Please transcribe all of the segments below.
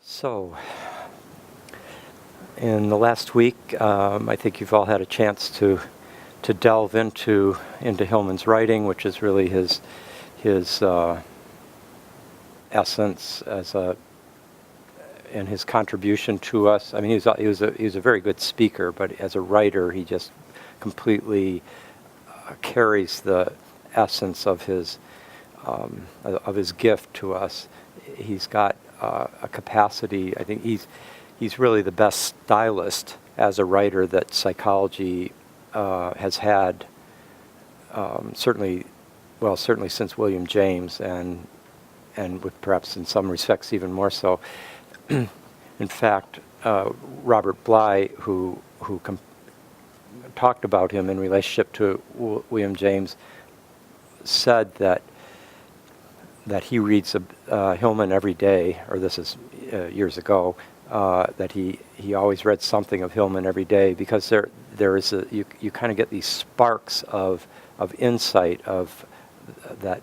So, in the last week, I think you've all had a chance to delve into Hillman's writing, which is really his essence and his contribution to us. I mean, he was a very good speaker, but as a writer, he just completely carries the essence of his gift to us. He's got a capacity. I think he's really the best stylist as a writer that psychology has had. Certainly since William James, and with perhaps in some respects even more so. In fact, Robert Bly, who talked about him in relationship to William James, said that he reads Hillman every day, or this is years ago, that he always read something of Hillman every day, because there is you kind of get these sparks of insight that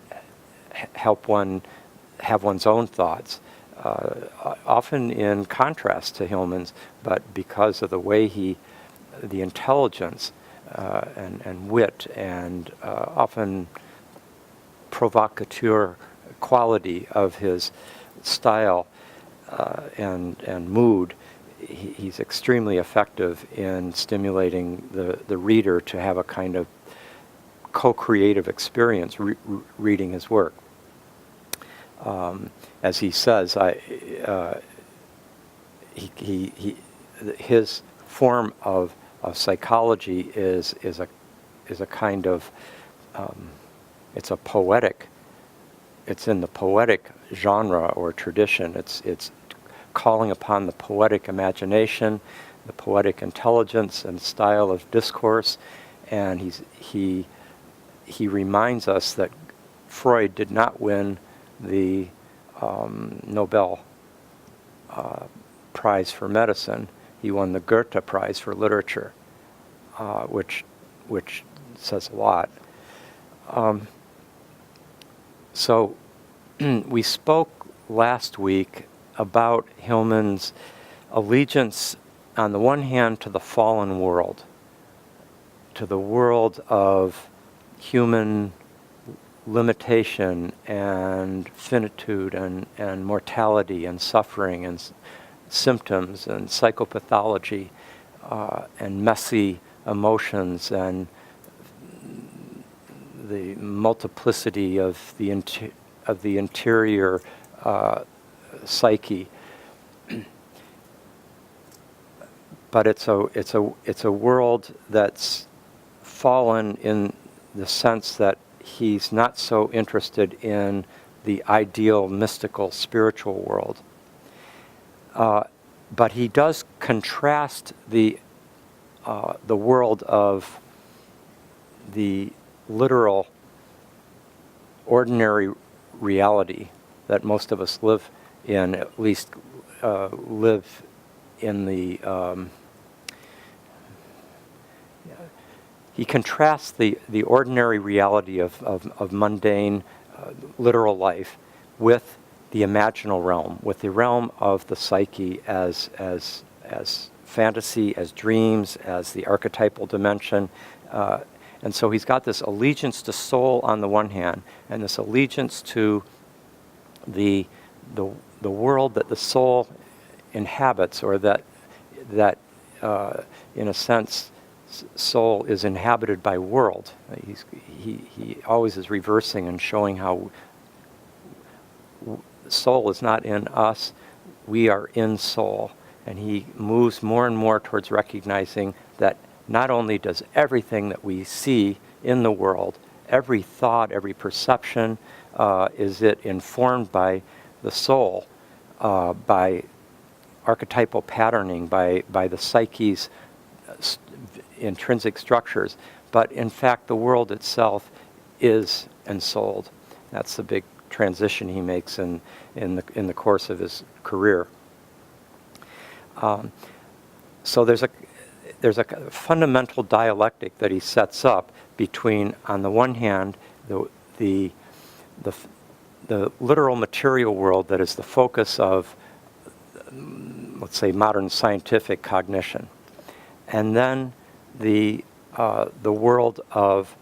help one have one's own thoughts, often in contrast to Hillman's, but because of the way the intelligence and wit and often provocateur quality of his style and mood, he's extremely effective in stimulating the reader to have a kind of co-creative experience reading his work. As he says, his form of psychology is a kind of it's a poetic. It's in the poetic genre or tradition. It's calling upon the poetic imagination, the poetic intelligence and style of discourse, and he reminds us that Freud did not win the Nobel Prize for Medicine. He won the Goethe Prize for Literature, which says a lot. So we spoke last week about Hillman's allegiance, on the one hand, to the fallen world, to the world of human limitation and finitude and mortality and suffering and symptoms and psychopathology and messy emotions and the multiplicity of the interior psyche. But it's a world that's fallen in the sense that he's not so interested in the ideal, mystical, spiritual world. But he does contrast the world of the literal, ordinary reality that most of us live in, at least live in the... He contrasts the ordinary reality of mundane, literal life with the imaginal realm, with the realm of the psyche as fantasy, as dreams, as the archetypal dimension. And so he's got this allegiance to soul on the one hand, and this allegiance to the world that the soul inhabits, or that in a sense, soul is inhabited by world. He always is reversing and showing how soul is not in us, we are in soul. And he moves more and more towards recognizing that not only does everything that we see in the world, every thought, every perception, is it informed by the soul, by archetypal patterning, by the psyche's intrinsic structures, but in fact the world itself is ensouled. That's the big transition he makes in the course of his career. So there's a fundamental dialectic that he sets up between, on the one hand, the literal material world that is the focus of let's say, modern scientific cognition. And then the world of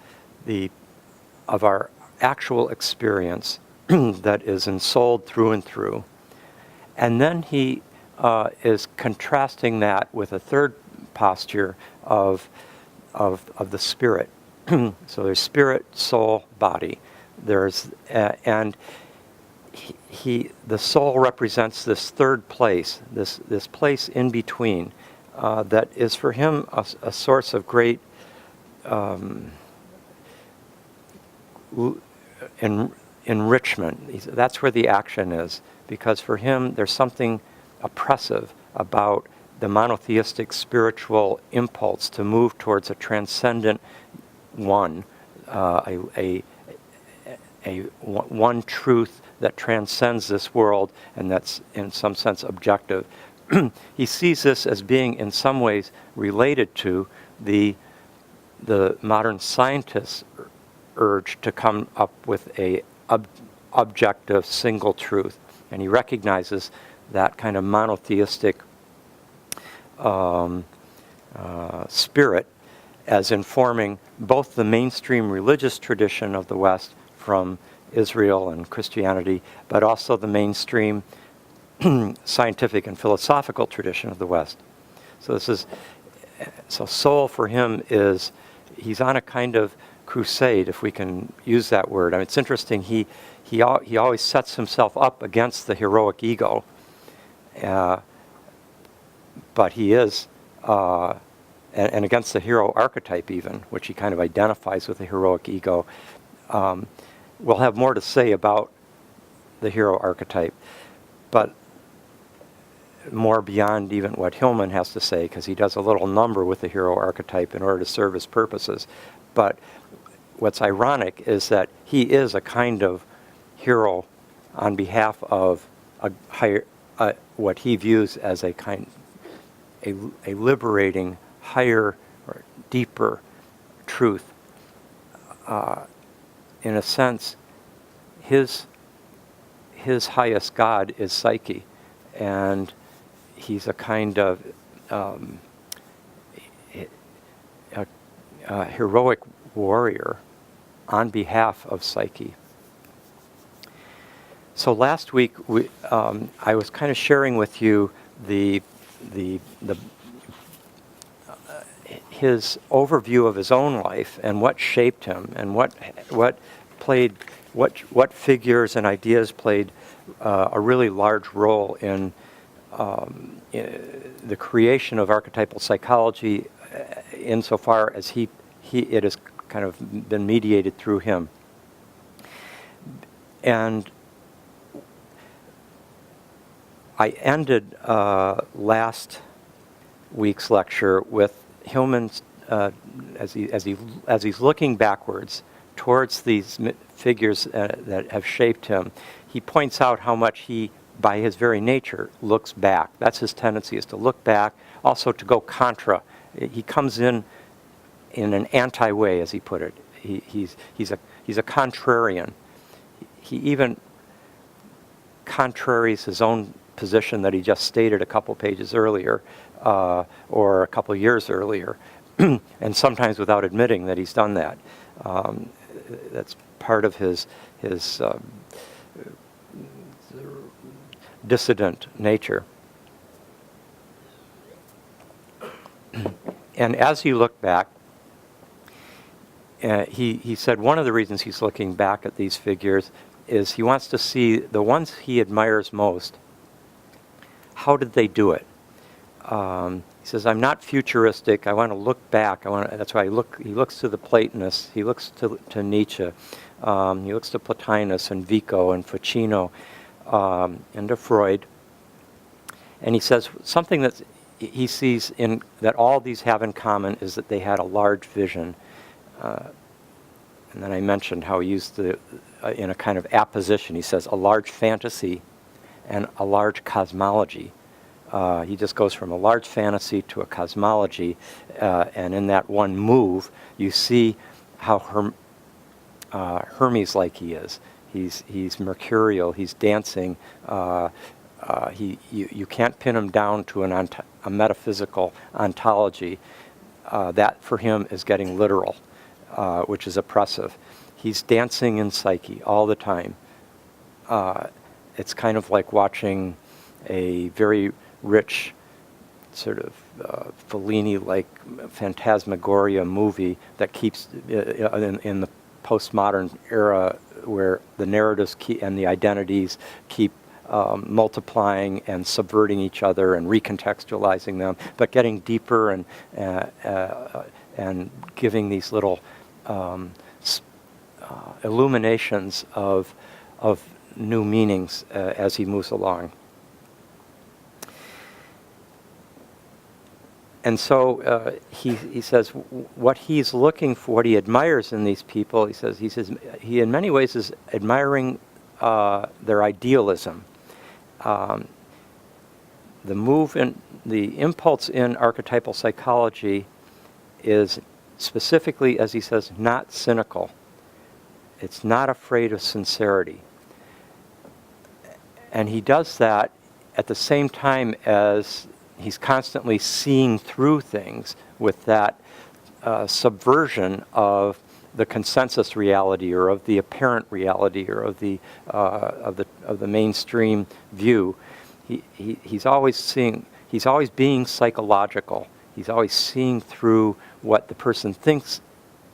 our actual experience that is ensouled through and through. And then he is contrasting that with a third posture of the spirit. So there's spirit, soul, body. There's and the soul represents this third place, this place in between, that is for him a source of great enrichment. That's where the action is, because for him there's something oppressive about the monotheistic spiritual impulse to move towards a transcendent one, a one truth that transcends this world and that's in some sense objective. He sees this as being in some ways related to the modern scientist's urge to come up with a objective single truth, and he recognizes that kind of monotheistic spirit as informing both the mainstream religious tradition of the West from Israel and Christianity, but also the mainstream scientific and philosophical tradition of the West. So soul for him is, he's on a kind of crusade, if we can use that word. I mean, it's interesting, he always sets himself up against the heroic ego, but he is, and against the hero archetype even, which he kind of identifies with the heroic ego. We'll have more to say about the hero archetype, but more beyond even what Hillman has to say, because he does a little number with the hero archetype in order to serve his purposes. But what's ironic is that he is a kind of hero on behalf of a higher, what he views as a liberating, higher or deeper truth. In a sense, his highest God is psyche, and he's a kind of a heroic warrior on behalf of psyche. So last week I was kind of sharing with you his overview of his own life and what shaped him and what figures and ideas played a really large role in the creation of archetypal psychology, insofar as it has kind of been mediated through him. And I ended last week's lecture with Hillman's, as he's looking backwards towards these figures that have shaped him, he points out how much he, by his very nature, looks back. That's his tendency, is to look back, also to go contra. He comes in an anti-way, as he put it. He's a contrarian. He even contraries his own position that he just stated a couple pages earlier, or a couple years earlier, and sometimes without admitting that he's done that. That's part of his dissident nature. And as he looked back, he said one of the reasons he's looking back at these figures is he wants to see the ones he admires most. How did they do it? He says, I'm not futuristic. I want to look back. That's why he looks to the Platonists. He looks to Nietzsche. He looks to Plotinus and Vico and Ficino and to Freud. And he says something that he sees that all these have in common is that they had a large vision. And then I mentioned how he used in a kind of apposition. He says a large fantasy and a large cosmology. He just goes from a large fantasy to a cosmology, and in that one move, you see how Hermes-like he is. He's mercurial. He's dancing You can't pin him down to a metaphysical ontology. That for him is getting literal, which is oppressive. He's dancing in psyche all the time. It's kind of like watching a very rich, sort of Fellini-like phantasmagoria movie that keeps, in the postmodern era, where the narratives and the identities keep multiplying and subverting each other and recontextualizing them, but getting deeper and giving these little illuminations of new meanings as he moves along. And so he says what he's looking for, what he admires in these people, he says he in many ways is admiring their idealism. The impulse in archetypal psychology is specifically, as he says, not cynical. It's not afraid of sincerity. And he does that at the same time as he's constantly seeing through things with that subversion of the consensus reality or of the apparent reality or of the mainstream view. He's always being psychological. He's always seeing through what the person thinks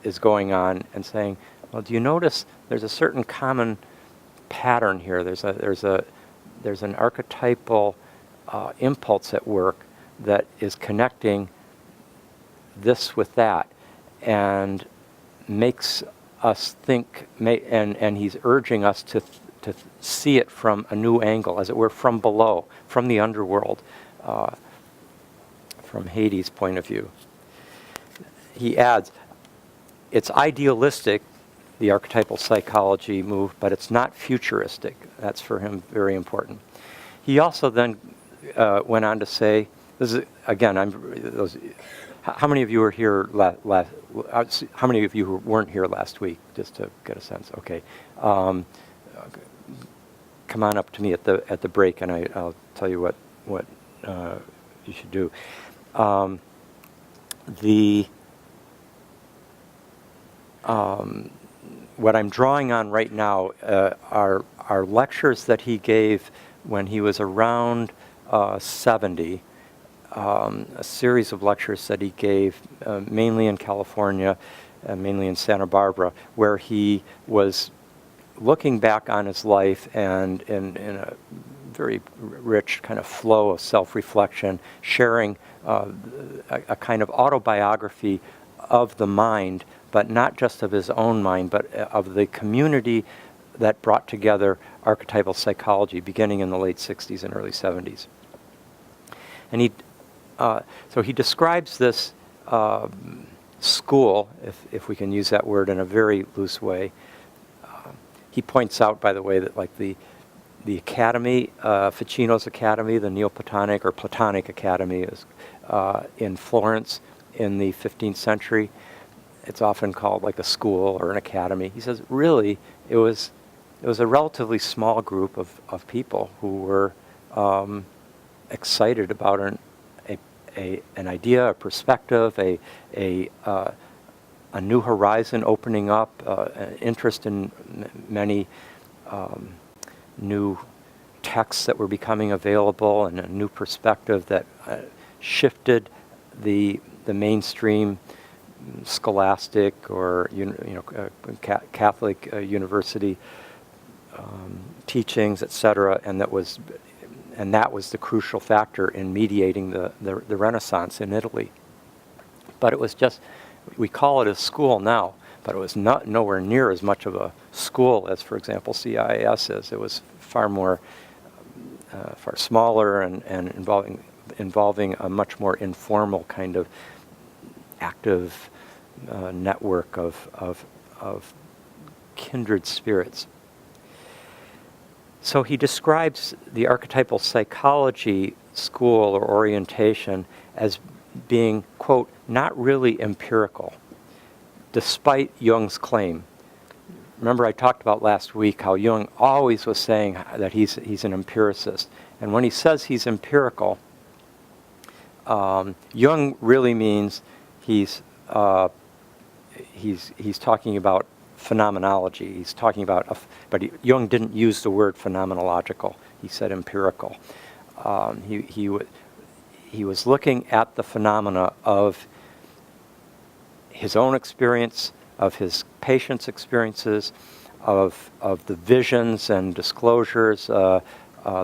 is going on and saying, well, do you notice there's a certain common pattern here? There's an archetypal impulse at work that is connecting this with that and makes us think, and he's urging us to see it from a new angle, as it were, from below, from the underworld, from Hades' point of view. He adds, it's idealistic, the archetypal psychology move, but it's not futuristic. That's for him very important. He also then went on to say, this is, again, how many of you were here how many of you who weren't here last week, just to get a sense? Okay. Come on up to me at the break, and I'll tell you what you should do. What I'm drawing on right now are lectures that he gave when he was around 70. A series of lectures that he gave, mainly in California, mainly in Santa Barbara, where he was looking back on his life and in a very rich kind of flow of self-reflection, sharing a kind of autobiography of the mind, but not just of his own mind, but of the community that brought together archetypal psychology beginning in the late 60s and early 70s. And so he describes this school, if we can use that word in a very loose way. He points out, by the way, that like the academy, Ficino's academy, the Neoplatonic or Platonic academy, is in Florence in the 15th century. It's often called like a school or an academy. He says, really, it was a relatively small group of people who were excited about an idea, a perspective, a new horizon opening up, an interest in many new texts that were becoming available, and a new perspective that shifted the mainstream scholastic or Catholic university teachings, etc., and that was the crucial factor in mediating the Renaissance in Italy. But it was just, we call it a school now, but it was nowhere near as much of a school as, for example, CIIS is. It was far smaller and involving a much more informal kind of active network of kindred spirits. So he describes the archetypal psychology school or orientation as being, quote, not really empirical, despite Jung's claim. Remember I talked about last week how Jung always was saying that he's an empiricist, And when he says he's empirical, Jung really means he's talking about phenomenology. He's talking about, Jung didn't use the word phenomenological. He said empirical. He was looking at the phenomena of his own experience, of his patients' experiences, of the visions and disclosures, the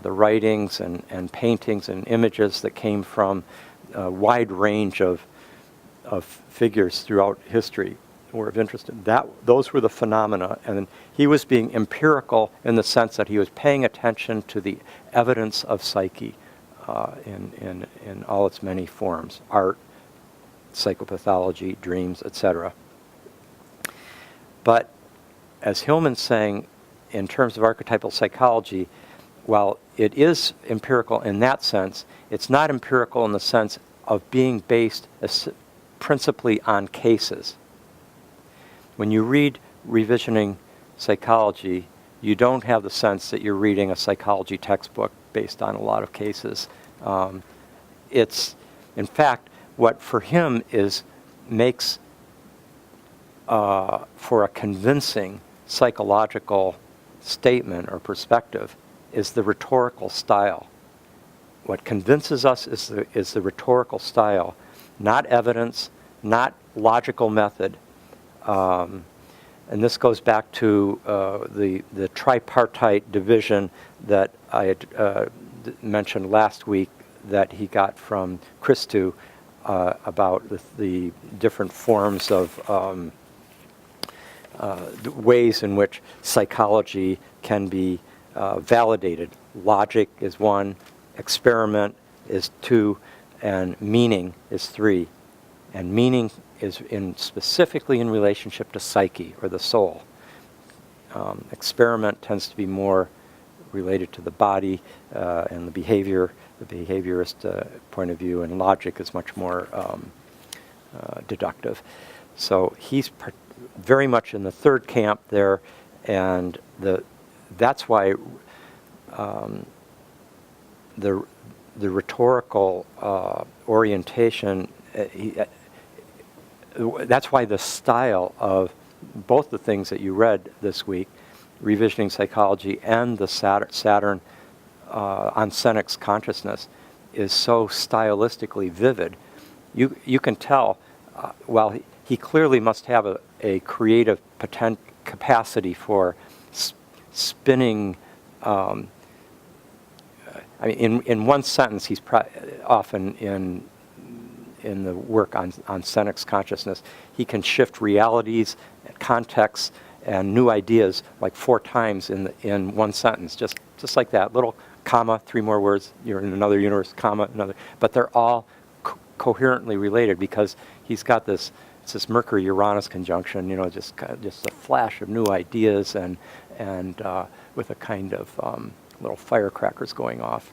writings and paintings and images that came from a wide range of figures throughout history were of interest. Those were the phenomena, and he was being empirical in the sense that he was paying attention to the evidence of psyche in all its many forms: art, psychopathology, dreams, etc. But as Hillman's saying, in terms of archetypal psychology, while it is empirical in that sense, it's not empirical in the sense of being based principally on cases. When you read revisioning psychology, you don't have the sense that you're reading a psychology textbook based on a lot of cases. It's, in fact, what for him makes for a convincing psychological statement or perspective is the rhetorical style. What convinces us is the rhetorical style, not evidence, not logical method. And this goes back to the tripartite division that I had mentioned last week that he got from Christou about the different forms of the ways in which psychology can be validated. Logic is one, experiment is two, and meaning is three. And meaning is specifically in relationship to psyche or the soul. Experiment tends to be more related to the body and the behaviorist point of view, and logic is much more deductive. So he's very much in the third camp there, and that's why the rhetorical orientation. That's why the style of both the things that you read this week, Revisioning Psychology and the Saturn on Senec's Consciousness, is so stylistically vivid. You can tell, while he clearly must have a creative capacity for spinning. I mean, in one sentence, he's often in the work on Senec's Consciousness, he can shift realities, contexts, and new ideas like 4 times in one sentence, just like that. Little comma, 3 more words, you're in another universe, comma, another. But they're all coherently related because he's got this Mercury-Uranus conjunction, just a flash of new ideas and with a kind of little firecrackers going off.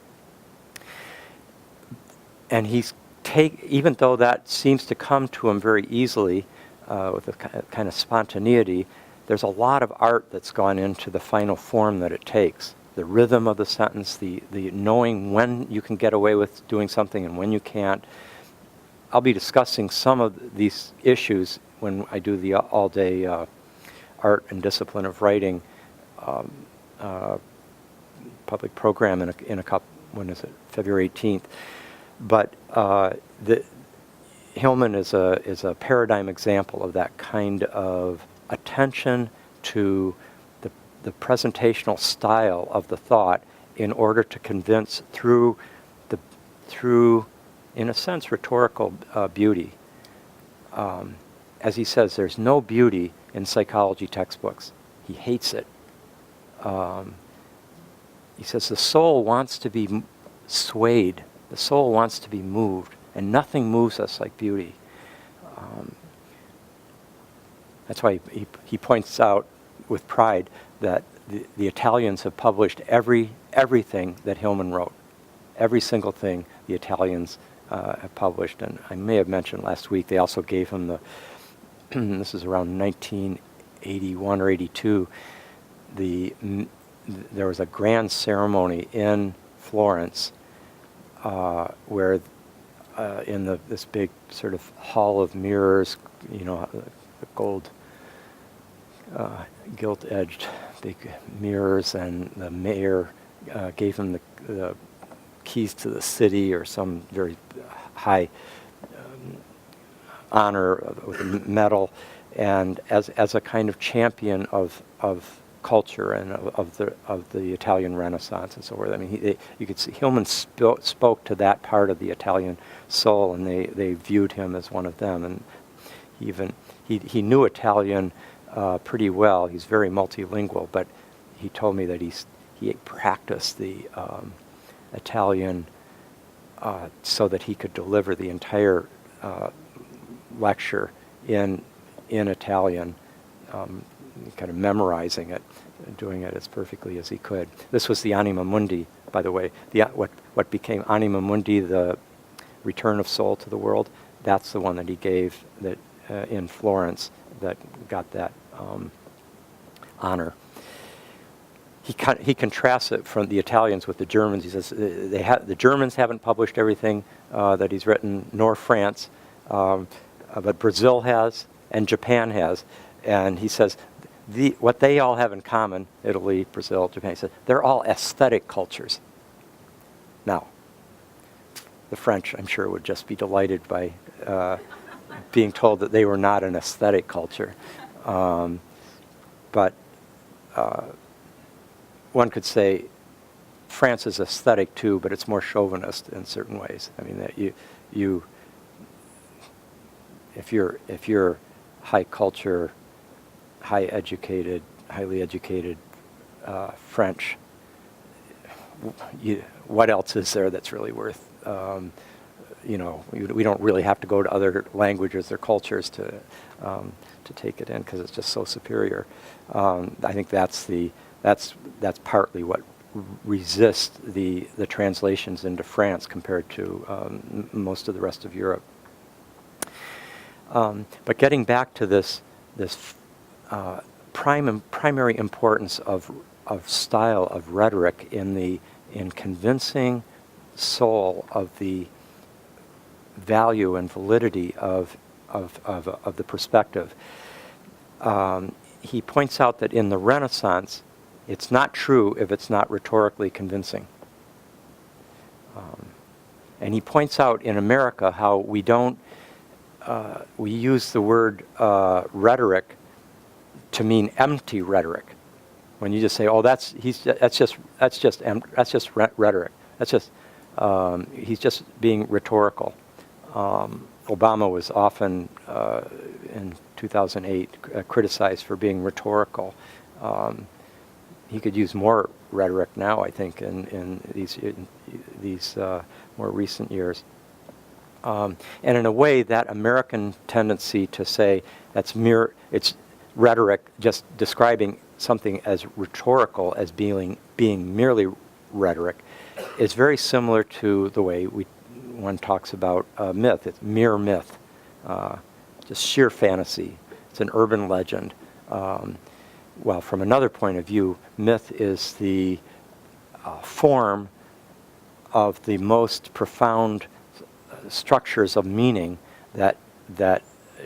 And even though that seems to come to him very easily with a kind of spontaneity, there's a lot of art that's gone into the final form that it takes. The rhythm of the sentence, the knowing when you can get away with doing something and when you can't. I'll be discussing some of these issues when I do the all-day art and discipline of writing public program in a couple, when is it, February 18th. But Hillman is a paradigm example of that kind of attention to the presentational style of the thought in order to convince through in a sense rhetorical beauty. As he says, there's no beauty in psychology textbooks. He hates it. He says the soul wants to be swayed. The soul wants to be moved, and nothing moves us like beauty. That's why he points out with pride that the Italians have published everything that Hillman wrote. Every single thing the Italians have published. And I may have mentioned last week, they also gave him this is around 1981 or 82, there was a grand ceremony in Florence, where in this big sort of hall of mirrors, the gold gilt-edged big mirrors, and the mayor gave him the keys to the city or some very high honor with a medal, and as a kind of champion of culture and of the Italian Renaissance and so forth. I mean, you could see Hillman spoke to that part of the Italian soul, and they viewed him as one of them. And he knew Italian pretty well. He's very multilingual, but he told me that he practiced the Italian so that he could deliver the entire lecture in Italian, kind of memorizing it, doing it as perfectly as he could. This was the Anima Mundi, by the way. What became Anima Mundi, the return of soul to the world, that's the one that he gave that in Florence that got that honor. He contrasts it from the Italians with the Germans. He says the Germans haven't published everything that he's written, nor France, but Brazil has and Japan has. And he says what they all have in common, Italy, Brazil, Japan, he said, they're all aesthetic cultures. Now, the French, I'm sure, would just be delighted by being told that they were not an aesthetic culture. But one could say France is aesthetic too, but it's more chauvinist in certain ways. I mean, that if you're high culture, highly educated French, what else is there that's really worth? We don't really have to go to other languages or cultures to take it in because it's just so superior. I think that's partly what resists the translations into France compared to most of the rest of Europe. But getting back to this primary importance of style of rhetoric in convincing soul of the value and validity of the perspective. He points out that in the Renaissance, it's not true if it's not rhetorically convincing. And he points out in America how we use the word rhetoric to mean empty rhetoric. When you just say, "Oh, that's just rhetoric. That's just he's just being rhetorical." Obama was often in 2008 criticized for being rhetorical. He could use more rhetoric now, I think, in these more recent years. And in a way, that American tendency to say it's rhetoric, just describing something as rhetorical as being merely rhetoric, is very similar to the way one talks about myth. It's mere myth, just sheer fantasy. It's an urban legend. Well, from another point of view, myth is the form of the most profound structures of meaning that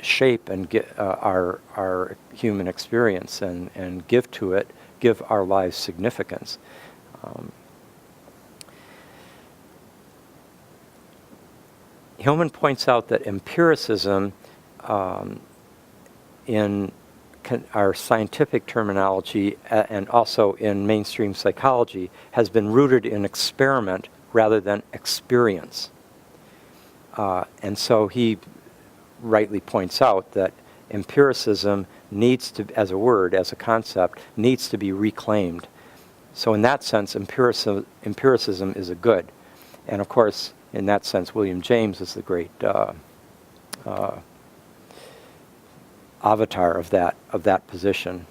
shape and our human experience and give our lives significance. Hillman points out that empiricism, in our scientific terminology and also in mainstream psychology, has been rooted in experiment rather than experience. And so he rightly points out that empiricism needs to, as a word, as a concept, needs to be reclaimed. So in that sense, empiricism is a good. And of course, in that sense, William James is the great avatar of that position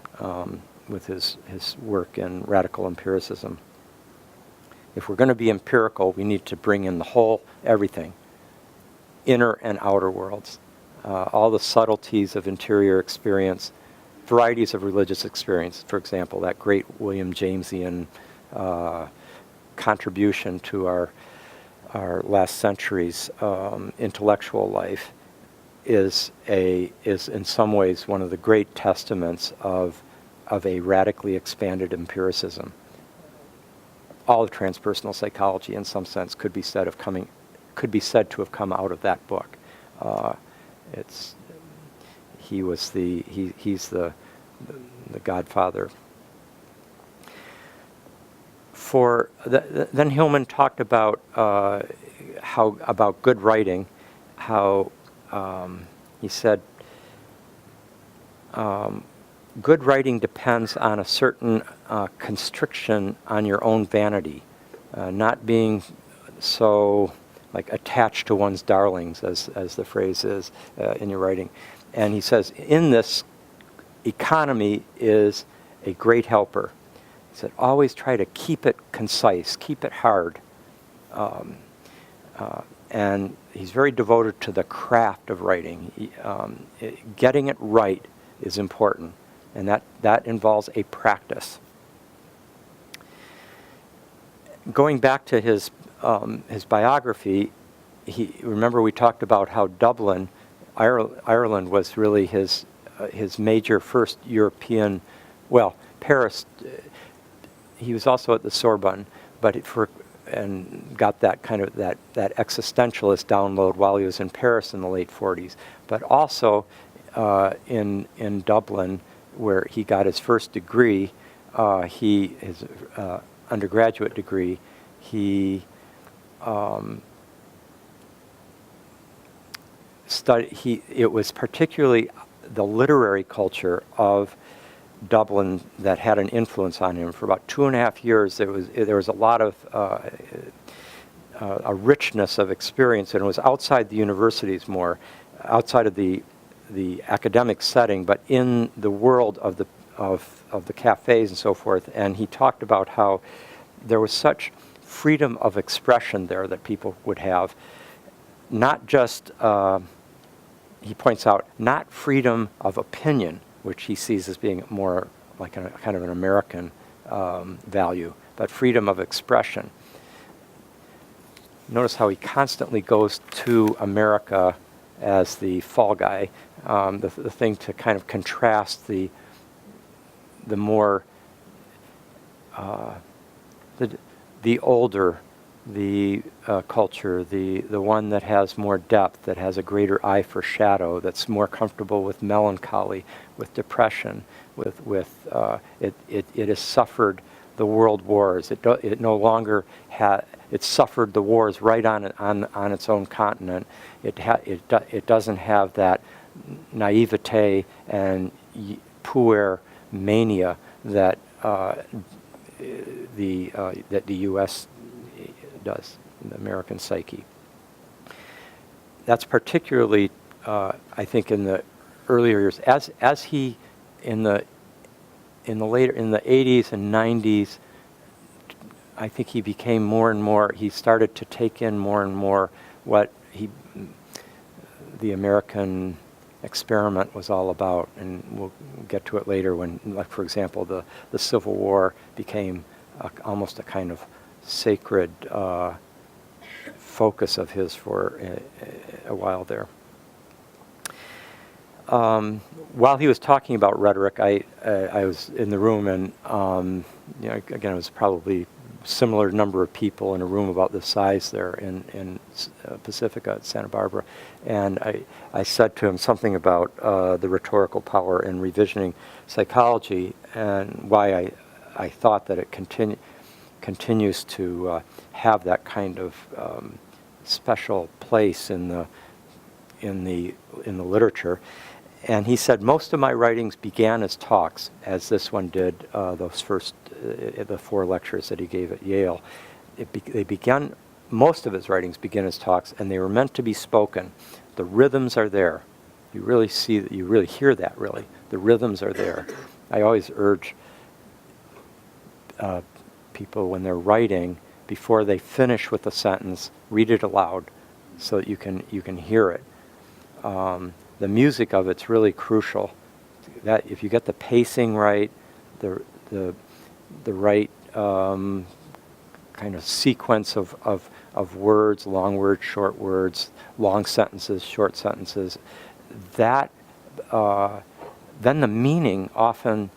with his work in radical empiricism. If we're going to be empirical, we need to bring in the whole, everything, inner and outer worlds, all the subtleties of interior experience, varieties of religious experience. For example, that great William Jamesian contribution to our last century's intellectual life is in some ways one of the great testaments of a radically expanded empiricism. All of transpersonal psychology, in some sense, could be said to have come out of that book. He's the godfather. Then Hillman talked about about good writing, how he said good writing depends on a certain constriction on your own vanity, not being so attached to one's darlings, as the phrase is in your writing. And he says, in this, economy is a great helper. He said, always try to keep it concise, keep it hard. And he's very devoted to the craft of writing. Getting it right is important, and that involves a practice. Going back to his biography, remember we talked about how Dublin, Ireland was really his major first European, well, Paris. He was also at the Sorbonne, and got that kind of that existentialist download while he was in Paris in the late 40s, but also in Dublin, where he got his first degree, his undergraduate degree. It was particularly the literary culture of Dublin that had an influence on him. For about 2.5 years, there was a lot of a richness of experience, and it was outside the universities more, outside of the academic setting, but in the world of the cafes and so forth. And he talked about how there was such freedom of expression there that people would have, not just, he points out, not freedom of opinion, which he sees as being more like a kind of an American value, but freedom of expression. Notice how he constantly goes to America as the fall guy, the thing to kind of contrast the more the older culture, the one that has more depth, that has a greater eye for shadow, that's more comfortable with melancholy, with depression, it has suffered the world wars. It no longer it suffered the wars right on its own continent. It doesn't have that naivete and puer mania that the U.S. does, the American psyche. That's particularly, I think, in the earlier years. As he in the 80s and 90s, I think he became more and more. He started to take in more and more what the American experiment was all about, and we'll get to it later when, like, for example, the Civil War became almost a kind of sacred focus of his for a while there. While he was talking about rhetoric, I was in the room, and again, it was probably similar number of people in a room about this size there in Pacifica at Santa Barbara, and I said to him something about the rhetorical power in revisioning psychology, and why I thought that it continues to have that kind of special place in the literature. And he said, most of my writings began as talks, as this one did, those first, the 4 lectures that he gave at Yale. Most of his writings begin as talks, and they were meant to be spoken. The rhythms are there. You really see that, you really hear that, really. The rhythms are there. I always urge people, when they're writing, before they finish with a sentence, read it aloud so that you can hear it. The music of it's really crucial. That if you get the pacing right, the right kind of sequence of words, long words, short words, long sentences, short sentences, that then the meaning often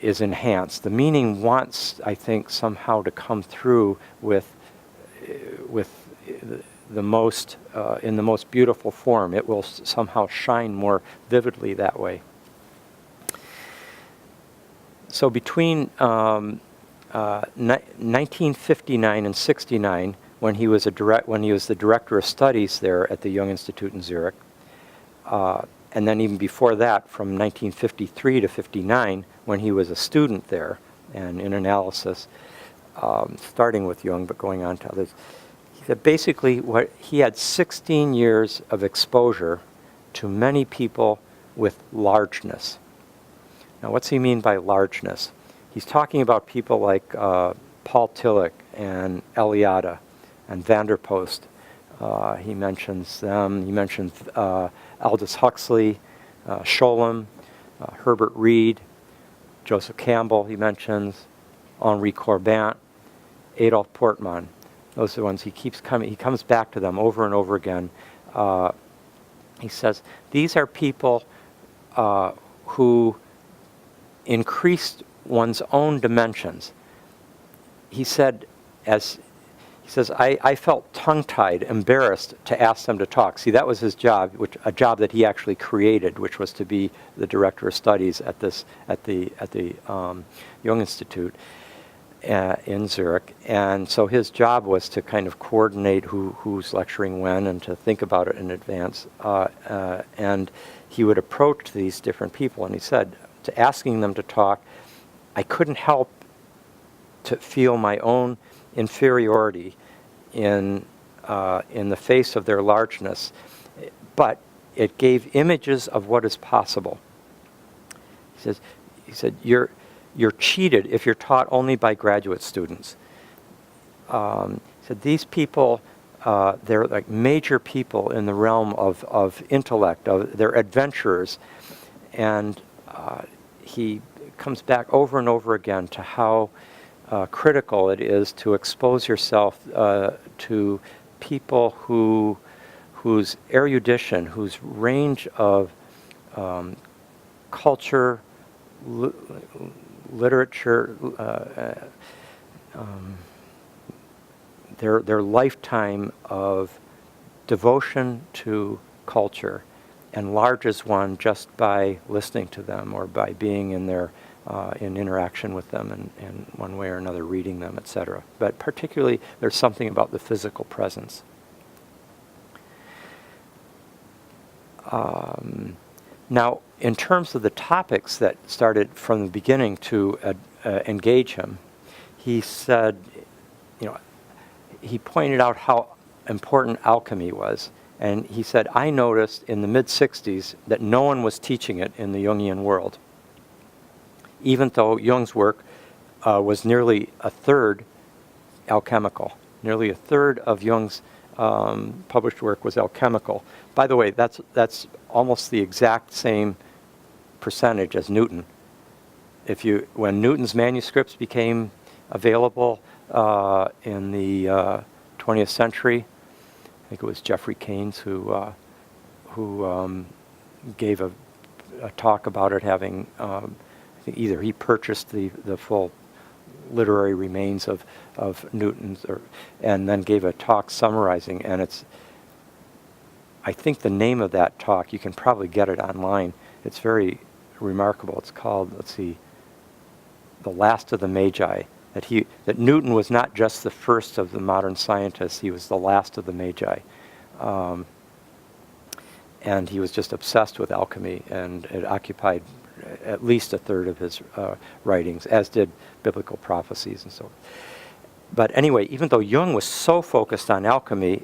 is enhanced. The meaning wants, I think, somehow to come through with the most in the most beautiful form. It will somehow shine more vividly that way. So between 1959 and 69, when he was the director of studies there at the Jung Institute in Zurich, and then even before that, from 1953 to 59, when he was a student there and in analysis, starting with Jung but going on to others, he said basically he had 16 years of exposure to many people with largeness. Now, what's he mean by largeness? He's talking about people like Paul Tillich and Eliade and Vanderpost. He mentions them. He mentions Aldous Huxley, Scholem, Herbert Reed, Joseph Campbell he mentions, Henri Corbin, Adolf Portman. Those are the ones he comes back to them over and over again. He says, these are people who increased one's own dimensions. He says, I felt tongue-tied, embarrassed to ask them to talk. See, that was his job, a job that he actually created, which was to be the director of studies at the Jung Institute in Zurich. And so his job was to kind of coordinate who's lecturing when and to think about it in advance. And he would approach these different people, and he said, to asking them to talk, I couldn't help to feel my own inferiority in the face of their largeness, but it gave images of what is possible. He said, you're cheated if you're taught only by graduate students. He said, these people, they're like major people in the realm of intellect, they're adventurers, and he comes back over and over again to how critical it is to expose yourself to people whose erudition, whose range of culture, literature, their lifetime of devotion to culture enlarges one just by listening to them or by being in their in interaction with them in one way or another, reading them, etc. But particularly, there's something about the physical presence. Now, in terms of the topics that started from the beginning to engage him, he said, he pointed out how important alchemy was. And he said, I noticed in the mid-60s that no one was teaching it in the Jungian world, even though Jung's work was nearly a third alchemical. Nearly a third of Jung's published work was alchemical. By the way, that's almost the exact same percentage as Newton. When Newton's manuscripts became available in the 20th century, I think it was Jeffrey Keynes who gave a talk about it, having I think either he purchased the full literary remains of Newton's, and then gave a talk summarizing. And I think the name of that talk, you can probably get it online. It's very remarkable. It's called, The Last of the Magi. That Newton was not just the first of the modern scientists, he was the last of the Magi. And he was just obsessed with alchemy, and it occupied at least a third of his writings, as did biblical prophecies and so on. But anyway, even though Jung was so focused on alchemy,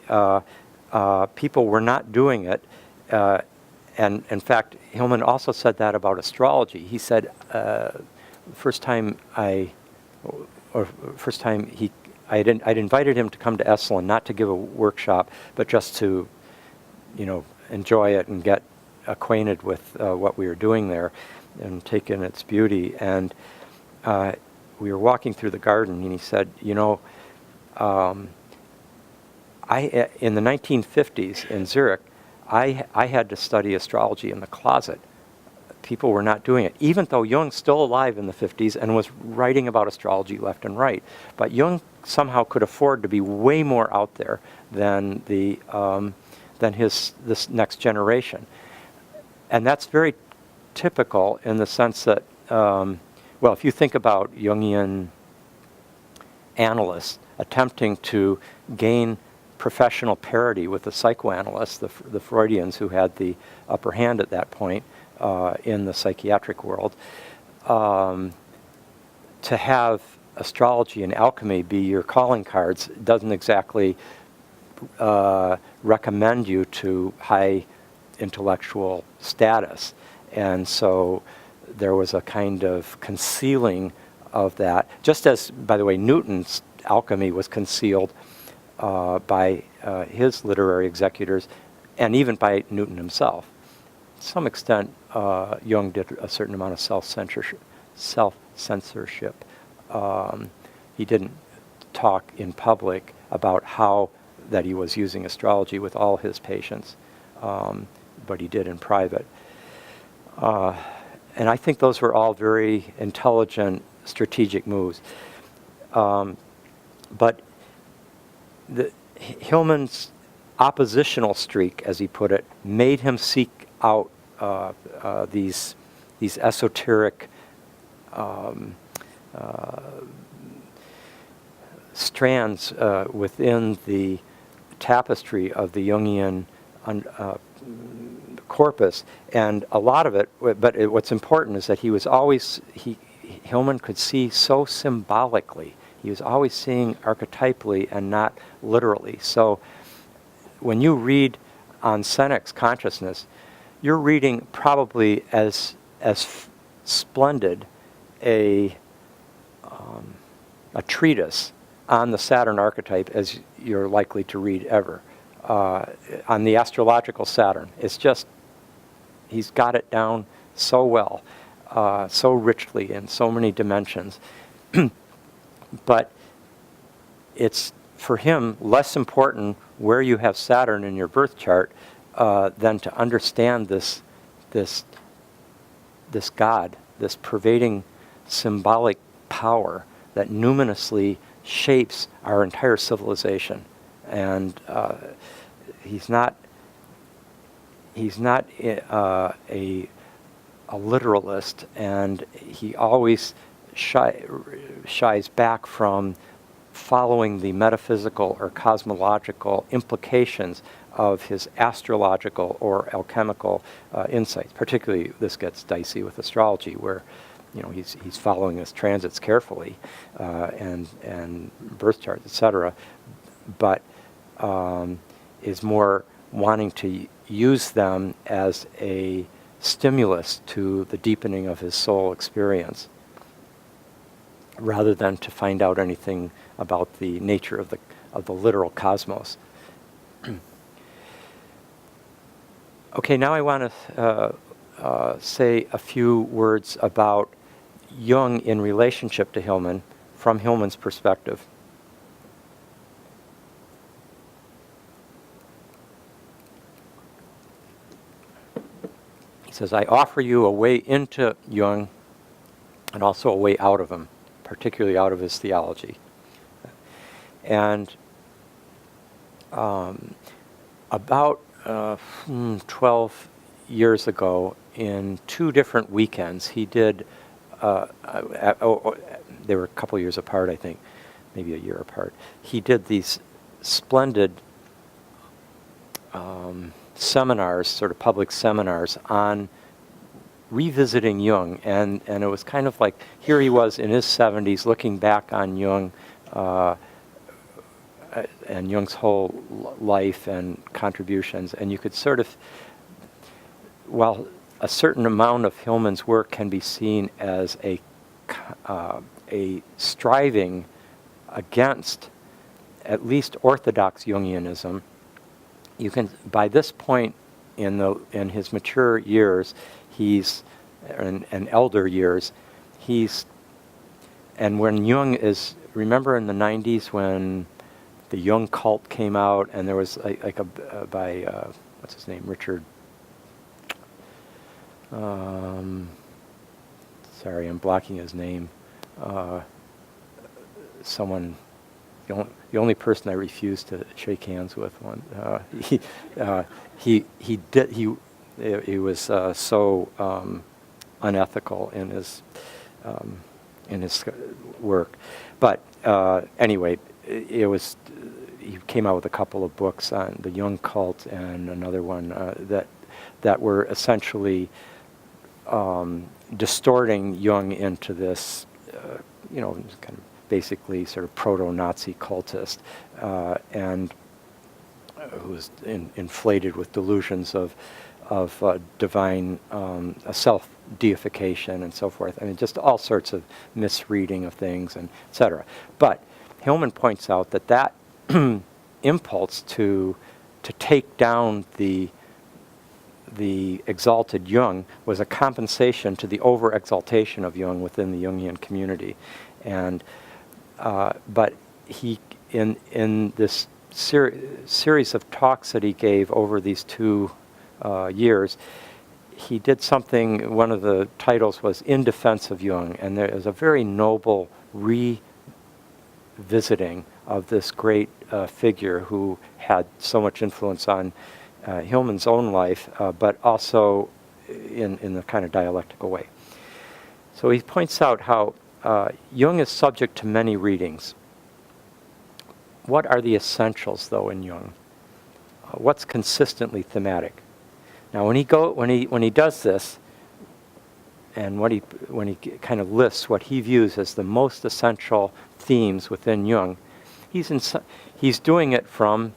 people were not doing it. And in fact, Hillman also said that about astrology. He said, I'd invited him to come to Esalen, not to give a workshop, but just to, enjoy it and get acquainted with what we were doing there and take in its beauty. And we were walking through the garden, and he said, in the 1950s in Zurich, I had to study astrology in the closet. People were not doing it, even though Jung's still alive in the 50s and was writing about astrology left and right. But Jung somehow could afford to be way more out there than this next generation. And that's very typical in the sense that, if you think about Jungian analysts attempting to gain professional parity with the psychoanalysts, the Freudians who had the upper hand at that point in the psychiatric world, to have astrology and alchemy be your calling cards doesn't exactly recommend you to high intellectual status. And so there was a kind of concealing of that, just as, by the way, Newton's alchemy was concealed by his literary executors and even by Newton himself. To some extent, Jung did a certain amount of self-censorship. He didn't talk in public about how that he was using astrology with all his patients, but he did in private. And I think those were all very intelligent, strategic moves. But Hillman's oppositional streak, as he put it, made him seek out these esoteric strands within the tapestry of the Jungian corpus, and a lot of it. But what's important is that Hillman could see so symbolically. He was always seeing archetypally and not literally. So when you read on Senec's consciousness, you're reading probably as splendid a treatise on the Saturn archetype as you're likely to read ever. On the astrological Saturn, it's just, he's got it down so well, so richly in so many dimensions. But it's, for him, less important where you have Saturn in your birth chart than to understand this God, this pervading symbolic power that luminously shapes our entire civilization. And he's not a literalist, and he always shies back from following the metaphysical or cosmological implications of his astrological or alchemical insights. Particularly, this gets dicey with astrology, where he's following his transits carefully and birth charts, etc. But is more wanting to use them as a stimulus to the deepening of his soul experience, rather than to find out anything about the nature of the literal cosmos. Okay, now I want to say a few words about Jung in relationship to Hillman, from Hillman's perspective. He says, I offer you a way into Jung and also a way out of him, particularly out of his theology. And about 12 years ago, in 2 different weekends, he did, they were a couple years apart, I think, maybe a year apart. He did these splendid seminars, sort of public seminars, on revisiting Jung, and it was kind of like, here he was in his 70s looking back on Jung and Jung's whole life and contributions, and you could sort of, while a certain amount of Hillman's work can be seen as a striving against at least orthodox Jungianism, you can, by this point in his mature years, and elder years, he's and when Jung is, remember in the 90s when the Jung cult came out, and there was like a by what's his name, Richard. Sorry, I'm blocking his name. Someone, the only person I refused to shake hands with. He was so unethical in his work, but anyway, he came out with a couple of books on the Jung cult and another one that were essentially distorting Jung into this, kind of basically sort of proto-Nazi cultist, and who was inflated with delusions of divine self-deification and so forth. I mean, just all sorts of misreading of things, and etc. But Hillman points out that impulse to take down the exalted Jung was a compensation to the over-exaltation of Jung within the Jungian community, and but he in this series of talks that he gave over these 2 years, he did something. One of the titles was "In Defense of Jung," and there is a very noble revisiting of this great figure who had so much influence on Hillman's own life, but also in the kind of dialectical way. So he points out how Jung is subject to many readings. What are the essentials, though, in Jung? What's consistently thematic? Now, when he does this, and when he kind of lists what he views as the most essential themes within Jung, he's doing it from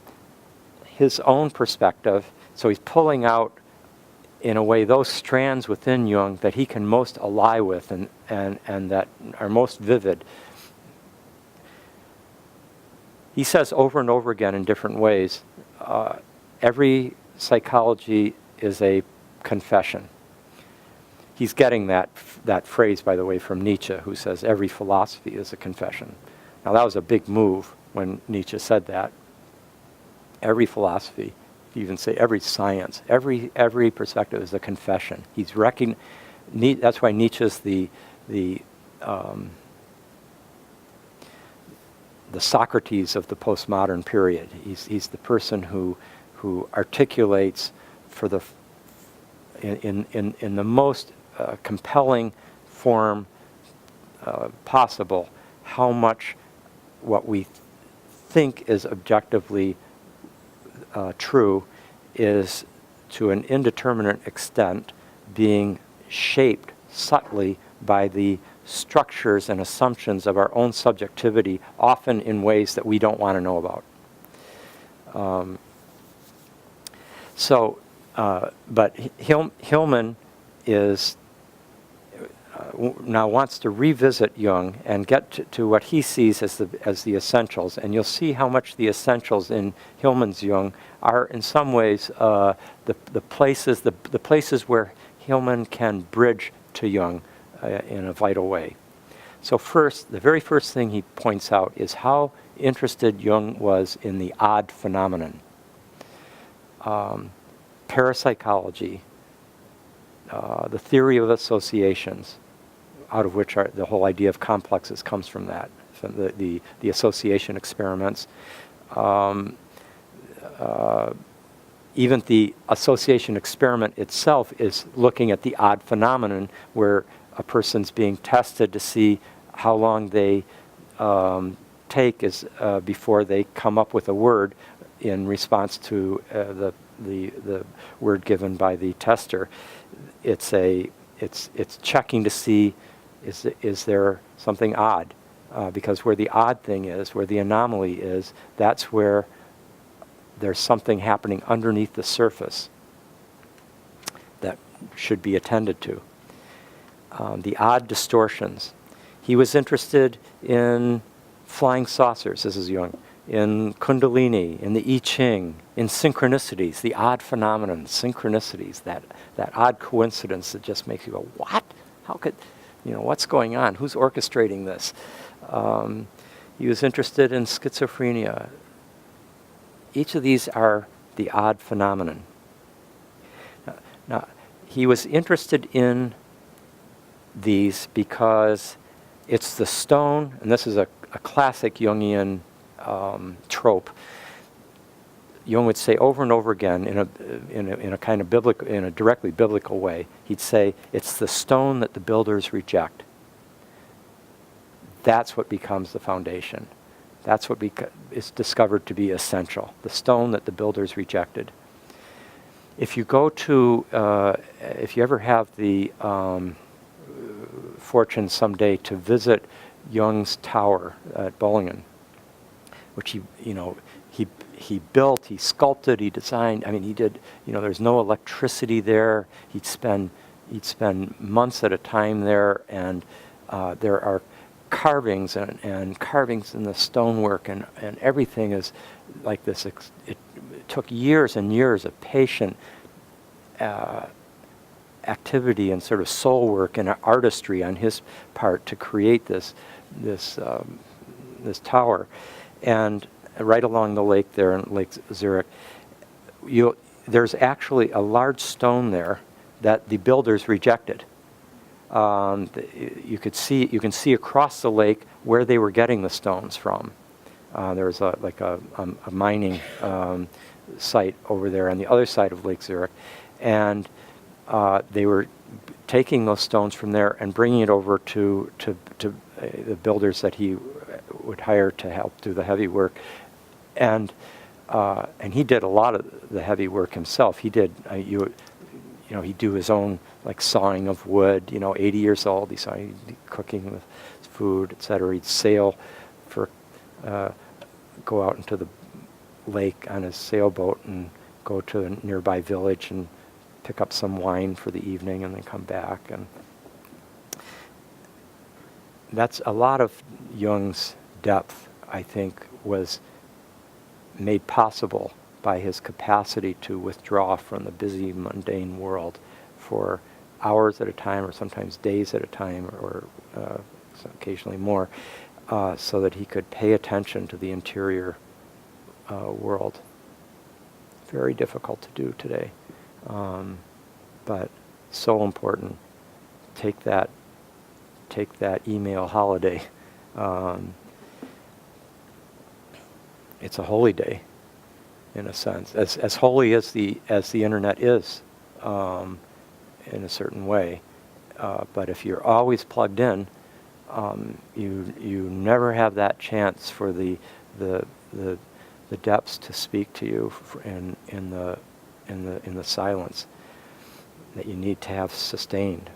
his own perspective. So he's pulling out, in a way, those strands within Jung that he can most ally with and that are most vivid. He says over and over again in different ways, every psychology is a confession. He's getting that phrase, by the way, from Nietzsche, who says every philosophy is a confession. Now, that was a big move when Nietzsche said that. Every philosophy, even say every science, every perspective is a confession. That's why Nietzsche's the Socrates of the postmodern period. He's the person who articulates in the most compelling form possible how much what we think is objectively true is, to an indeterminate extent, being shaped subtly by the structures and assumptions of our own subjectivity, often in ways that we don't want to know about. But Hillman is now wants to revisit Jung and get to what he sees as the essentials, and you'll see how much the essentials in Hillman's Jung are, in some ways, the places where Hillman can bridge to Jung in a vital way. So the very first thing he points out is how interested Jung was in the odd phenomenon. Parapsychology, the theory of associations, out of which the whole idea of complexes comes from that, from the association experiments. Even the association experiment itself is looking at the odd phenomenon, where a person's being tested to see how long they take before they come up with a word in response to the word given by the tester. It's checking to see is there something odd, because where the odd thing is, where the anomaly is, that's where there's something happening underneath the surface that should be attended to. The odd distortions. He was interested in flying saucers, this is Jung, in Kundalini, in the I Ching, in synchronicities, the odd phenomenon, synchronicities, that odd coincidence that just makes you go, what? How could What's going on? Who's orchestrating this? He was interested in schizophrenia. Each of these are the odd phenomenon. Now, he was interested in these because it's the stone, and this is a classic Jungian trope. Jung would say over and over again in a kind of biblical, in a directly biblical way. He'd say, "It's the stone that the builders reject." That's what becomes the foundation. That's what is discovered to be essential. The stone that the builders rejected. If you go to, if you ever have the fortune someday to visit Jung's tower at Bollingen, which he built, he sculpted, he designed. I mean, he did. There's no electricity there. He'd spend months at a time there, and there are carvings and carvings in the stonework, and everything is like this. It took years and years of patient activity and sort of soul work and artistry on his part to create this tower. And right along the lake there in Lake Zurich, there's actually a large stone there that the builders rejected. You can see across the lake where they were getting the stones from. There's a mining site over there on the other side of Lake Zurich, and they were taking those stones from there and bringing it over to the builders that he would hire to help do the heavy work, and he did a lot of the heavy work himself. He did he'd do his own sawing of wood. 80 years old, he'd cooking with food, etc. He'd sail go out into the lake on his sailboat and go to a nearby village and pick up some wine for the evening and then come back. And that's a lot of Jung's depth, I think, was made possible by his capacity to withdraw from the busy, mundane world for hours at a time, or sometimes days at a time, or occasionally more, so that he could pay attention to the interior world. Very difficult to do today, but so important. Take that email holiday. It's a holy day, in a sense, as holy as the internet is, in a certain way. But if you're always plugged in, you never have that chance for the depths to speak to you in the silence that you need to have sustained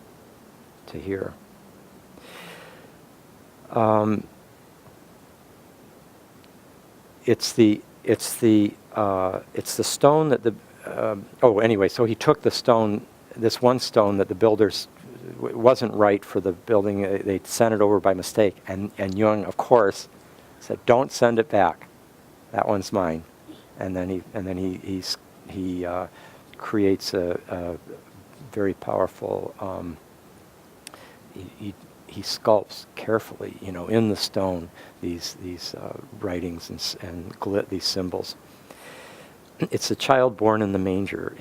to hear. It's the stone that anyway, so he took the stone, this one stone that the builders wasn't right for the building. They sent it over by mistake, and Jung, of course, said, "Don't send it back. That one's mine." And then he creates a very powerful. He sculpts carefully, in the stone, these writings and these symbols. It's a child born in the manger,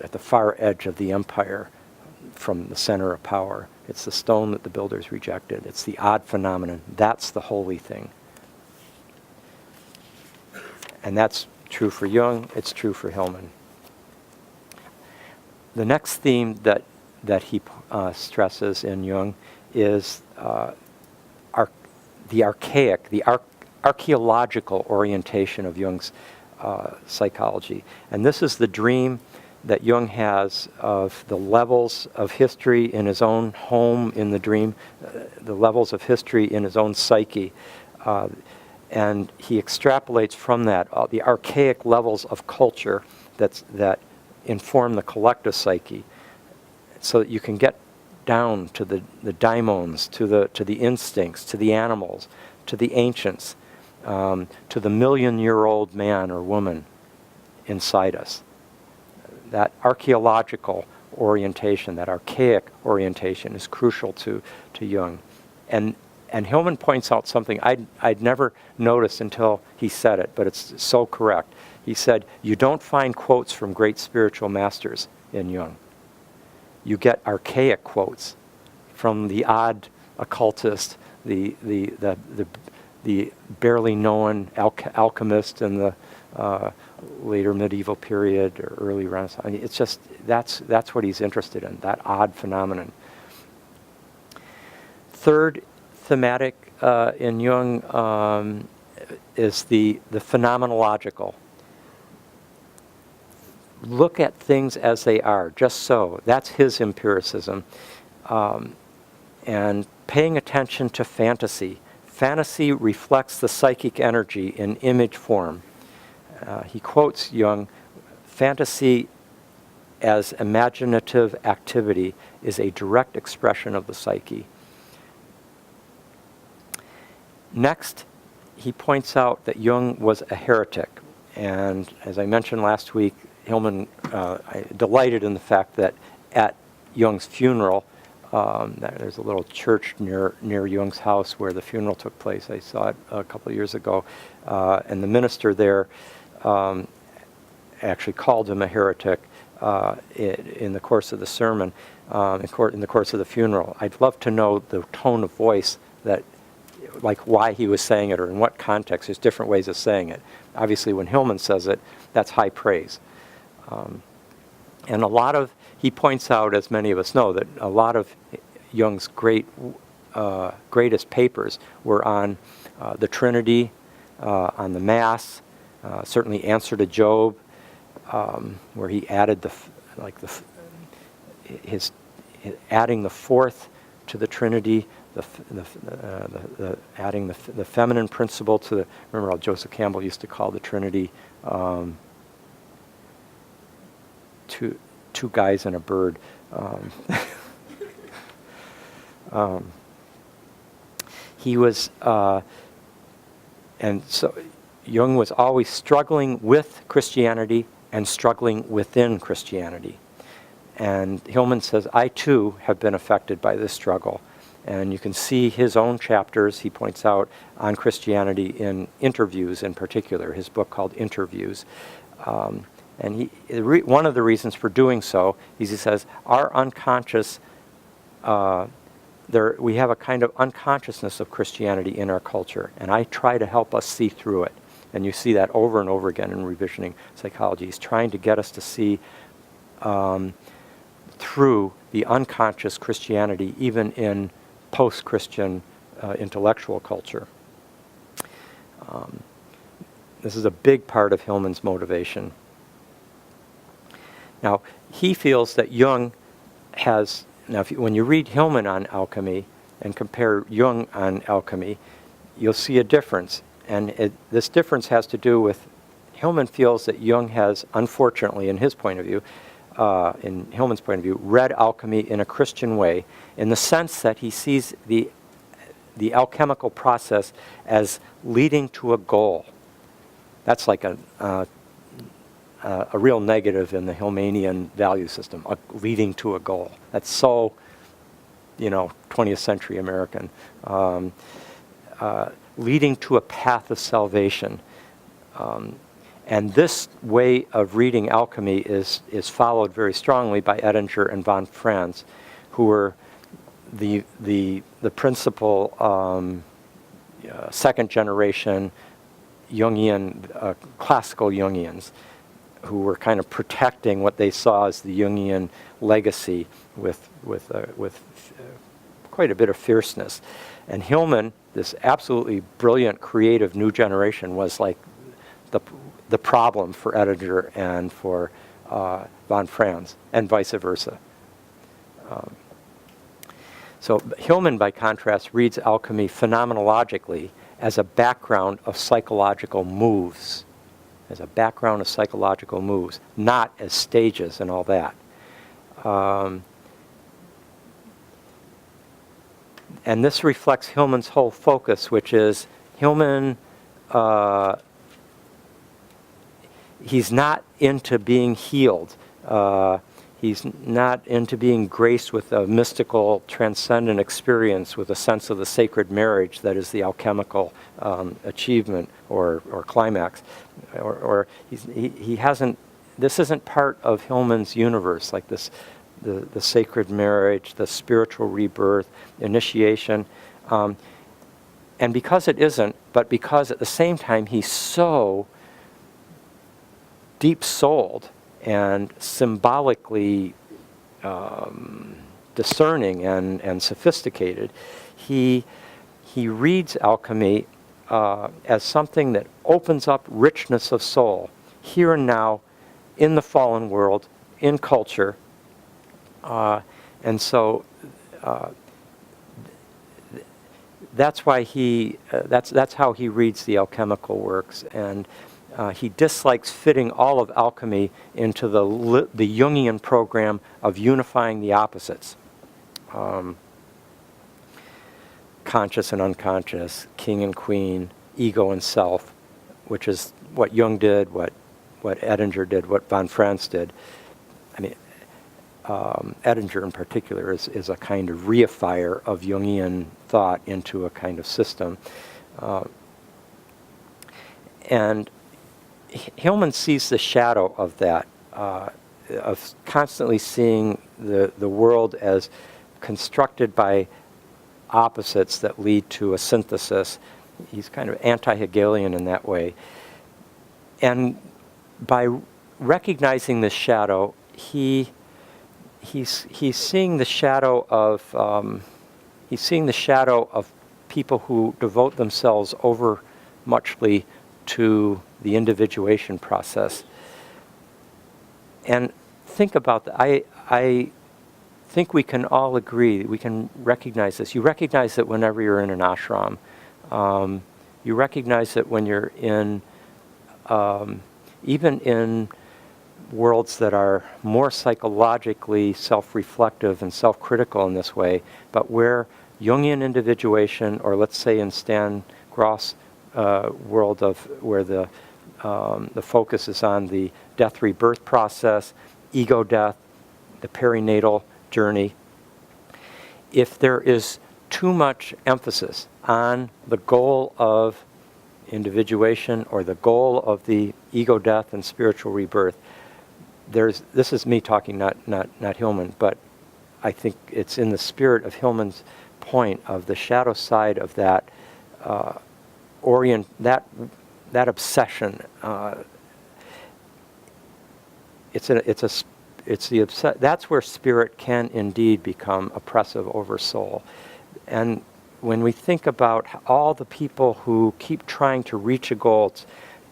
at the far edge of the empire, from the center of power. It's the stone that the builders rejected. It's the odd phenomenon. That's the holy thing. And that's true for Jung. It's true for Hillman. The next theme that he stresses in Jung is the archaic, the archaeological orientation of Jung's psychology. And this is the dream that Jung has of the levels of history in his own home in the dream, the levels of history in his own psyche. And he extrapolates from that the archaic levels of culture that inform the collective psyche, so that you can get down to the daimons, to the instincts, to the animals, to the ancients, to the million-year-old man or woman inside us. That archaeological orientation, that archaic orientation, is crucial to Jung. And Hillman points out something I'd never noticed until he said it, but it's so correct. He said, you don't find quotes from great spiritual masters in Jung. You get archaic quotes from the odd occultist, the barely known alchemist in the later medieval period or early Renaissance. I mean, it's just, that's what he's interested in, that odd phenomenon. Third thematic in Jung is the phenomenological. Look at things as they are, just so. That's his empiricism. And paying attention to fantasy. Fantasy reflects the psychic energy in image form. He quotes Jung, fantasy as imaginative activity is a direct expression of the psyche. Next, he points out that Jung was a heretic. And as I mentioned last week, Hillman delighted in the fact that at Jung's funeral, there's a little church near Jung's house where the funeral took place. I saw it a couple of years ago. And the minister there actually called him a heretic in the course of the sermon, in the course of the funeral. I'd love to know the tone of voice that, like why he was saying it or in what context. There's different ways of saying it. Obviously, when Hillman says it, that's high praise. And a lot of, he points out, as many of us know, that a lot of Jung's greatest papers were on the Trinity, on the Mass, certainly Answer to Job, where he added adding the fourth to the Trinity, adding the feminine principle to the. Remember how Joseph Campbell used to call the Trinity two guys and a bird. He was, and so Jung was always struggling with Christianity and struggling within Christianity. And Hillman says, I too have been affected by this struggle. And you can see his own chapters, he points out, on Christianity in Interviews in particular, his book called Interviews. And one of the reasons for doing so is he says, our unconscious, we have a kind of unconsciousness of Christianity in our culture, and I try to help us see through it. And you see that over and over again in revisioning psychology. He's trying to get us to see through the unconscious Christianity, even in post-Christian intellectual culture. This is a big part of Hillman's motivation. Now, he feels that Jung has, when you read Hillman on alchemy and compare Jung on alchemy, you'll see a difference. And this difference has to do with, Hillman feels that Jung has, unfortunately, in his point of view, in Hillman's point of view, read alchemy in a Christian way, in the sense that he sees the alchemical process as leading to a goal. That's like a real negative in the Hillmanian value system, leading to a goal. That's so, 20th century American. Leading to a path of salvation. And this way of reading alchemy is followed very strongly by Edinger and von Franz, who were the principal second generation Jungian, classical Jungians, who were kind of protecting what they saw as the Jungian legacy with quite a bit of fierceness. And Hillman, this absolutely brilliant, creative new generation, was like the problem for Edinger and for von Franz, and vice versa. So Hillman, by contrast, reads alchemy phenomenologically as a background of psychological moves, not as stages and all that. And this reflects Hillman's whole focus, which is Hillman, he's not into being healed. He's not into being graced with a mystical, transcendent experience with a sense of the sacred marriage that is the alchemical achievement or climax. Or he hasn't, this isn't part of Hillman's universe, like this, the sacred marriage, the spiritual rebirth, initiation. And because it isn't, but because at the same time he's so deep-souled and symbolically discerning and sophisticated, he reads alchemy as something that opens up richness of soul, here and now, in the fallen world, in culture. And so that's why that's how he reads the alchemical works. And he dislikes fitting all of alchemy into the Jungian program of unifying the opposites. Conscious and unconscious, king and queen, ego and self, which is what Jung did, what Edinger did, what von Franz did. I mean, Edinger in particular is a kind of reifier of Jungian thought into a kind of system. And Hillman sees the shadow of that, of constantly seeing the world as constructed by opposites that lead to a synthesis. He's kind of anti-Hegelian in that way. And by recognizing this shadow, he's seeing the shadow of people who devote themselves over muchly to the individuation process. And think about that. I think we can all agree, we can recognize this. You recognize it whenever you're in an ashram. You recognize it when you're in, even in worlds that are more psychologically self-reflective and self-critical in this way, but where Jungian individuation, or let's say in Stan Groff's world of where the focus is on the death-rebirth process, ego death, the perinatal journey. If there is too much emphasis on the goal of individuation or the goal of the ego death and spiritual rebirth, this is me talking, not Hillman, but I think it's in the spirit of Hillman's point of the shadow side of that that obsession. That's where spirit can indeed become oppressive over soul. And when we think about all the people who keep trying to reach a goal,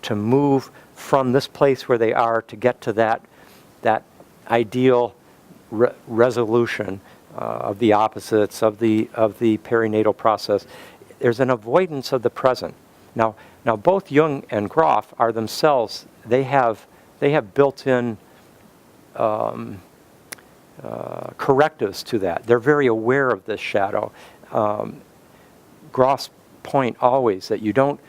to move from this place where they are to get to that ideal resolution of the opposites, of the perinatal process, there's an avoidance of the present. Now both Jung and Groff are themselves, they have built-in correctives to that. They're very aware of this shadow. Groff's point always that you don't,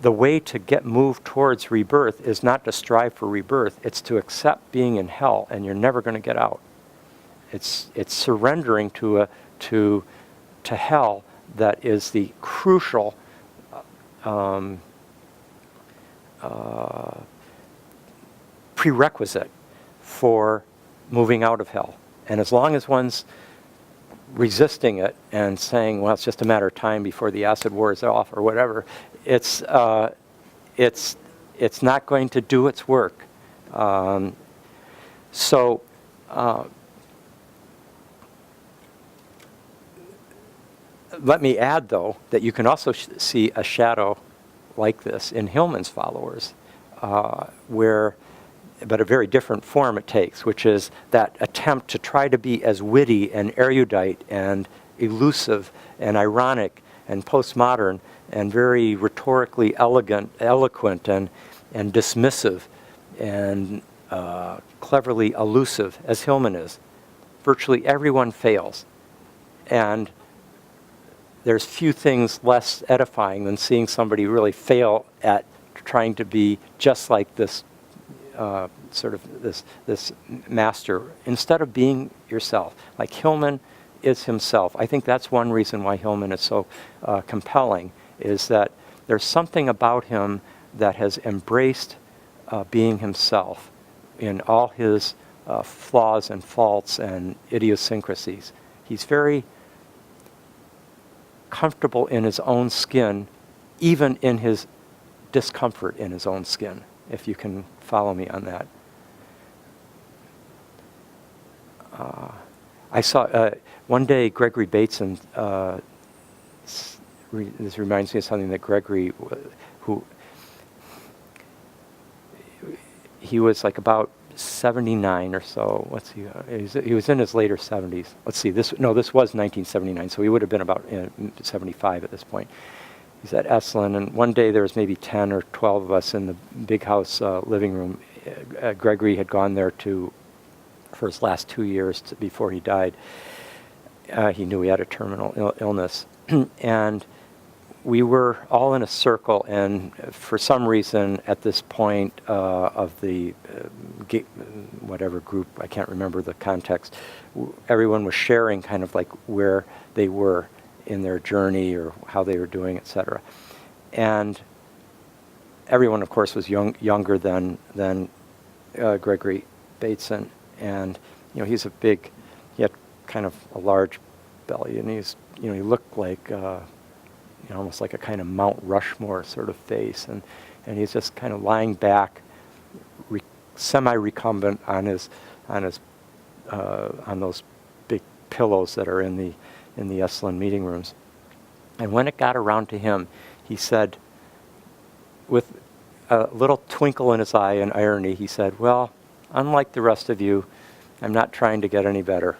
the way to moved towards rebirth is not to strive for rebirth, it's to accept being in hell, and you're never going to get out. It's surrendering to hell that is the crucial prerequisite for moving out of hell. And as long as one's resisting it and saying, well, it's just a matter of time before the acid wears off or whatever, it's not going to do its work. Let me add, though, that you can also see a shadow like this in Hillman's followers, but a very different form it takes, which is that attempt to try to be as witty and erudite and elusive and ironic and postmodern and very rhetorically eloquent and dismissive and cleverly elusive as Hillman is. Virtually everyone fails. And there's few things less edifying than seeing somebody really fail at trying to be just like this sort of this master, instead of being yourself. Like Hillman is himself. I think that's one reason why Hillman is so compelling, is that there's something about him that has embraced being himself in all his flaws and faults and idiosyncrasies. He's very comfortable in his own skin, even in his discomfort in his own skin, if you can follow me on that. I saw one day Gregory Bateson, this reminds me of something that Gregory, he was like about 79 or so. What's he was in his later 70s. Let's see, this was 1979, so he would have been about 75 at this point. He's at Esalen, and one day there was maybe 10 or 12 of us in the big house living room. Gregory had gone there for his last 2 years before he died. He knew he had a terminal illness. And we were all in a circle, and for some reason at this point of the whatever group, I can't remember the context, everyone was sharing kind of like where they were in their journey or how they were doing, etc. And everyone, of course, was younger than Gregory Bateson, and he's he had kind of a large belly, and he looked like almost like a kind of Mount Rushmore sort of face, and he's just kind of lying back, semi-recumbent on those big pillows that are in the Esalen meeting rooms. And when it got around to him, he said, with a little twinkle in his eye and irony, he said, "Well, unlike the rest of you, I'm not trying to get any better.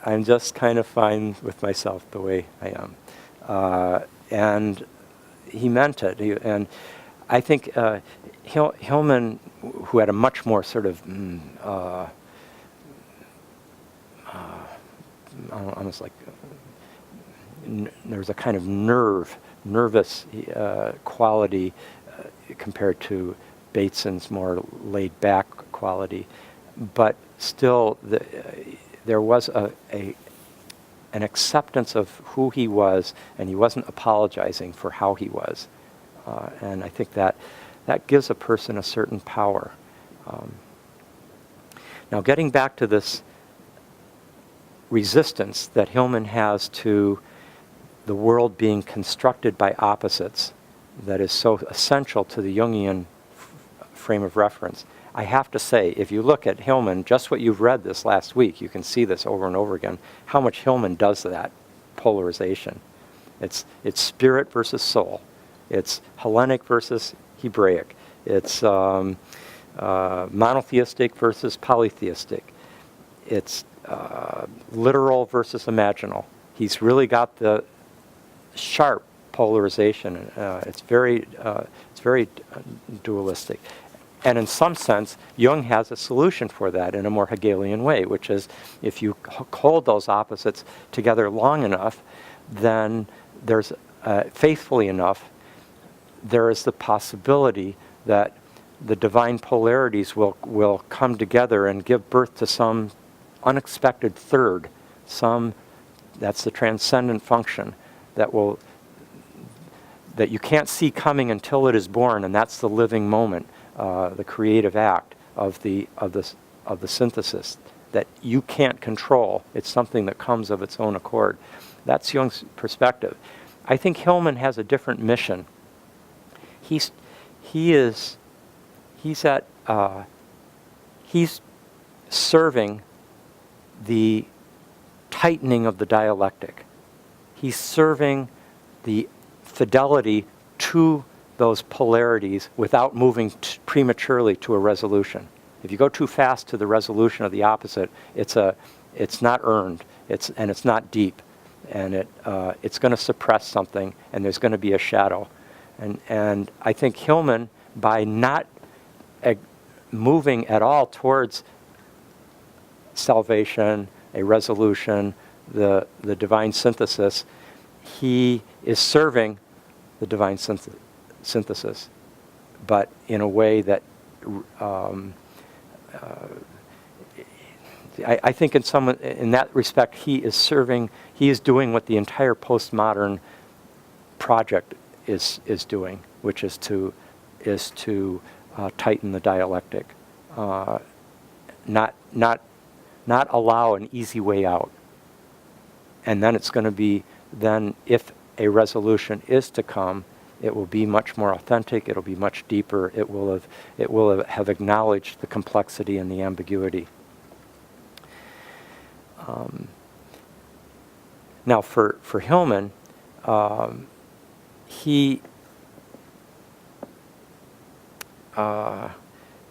I'm just kind of fine with myself the way I am." And he meant it. And I think Hillman, who had a much more sort of almost like there was a kind of nervous quality compared to Bateson's more laid-back quality, but still there was an acceptance of who he was, and he wasn't apologizing for how he was. And I think that gives a person a certain power. Now, getting back to this resistance that Hillman has to the world being constructed by opposites, that is so essential to the Jungian frame of reference. I have to say, if you look at Hillman, just what you've read this last week, you can see this over and over again, how much Hillman does that polarization. It's spirit versus soul. It's Hellenic versus Hebraic. It's monotheistic versus polytheistic. It's literal versus imaginal. He's really got the sharp polarization. It's very dualistic. And in some sense, Jung has a solution for that in a more Hegelian way, which is if you hold those opposites together long enough, then there's, faithfully enough, there is the possibility that the divine polarities will come together and give birth to some unexpected third, that's the transcendent function that you can't see coming until it is born, and that's the living moment. The creative act of the synthesis that you can't control. It's something that comes of its own accord. That's Jung's perspective. I think Hillman has a different mission. He's serving the tightening of the dialectic. He's serving the fidelity to those polarities without moving prematurely to a resolution. If you go too fast to the resolution of the opposite, it's not earned, it's not deep, and it's going to suppress something, and there's going to be a shadow. And I think Hillman, by not moving at all towards salvation, a resolution, the divine synthesis, he is serving the divine synthesis but in a way that I think in that respect, he is doing what the entire postmodern project is doing, which is to tighten the dialectic, not allow an easy way out. And then it's going to be, then if a resolution is to come, it will be much more authentic, it'll be much deeper, it will have acknowledged the complexity and the ambiguity. Now for Hillman, the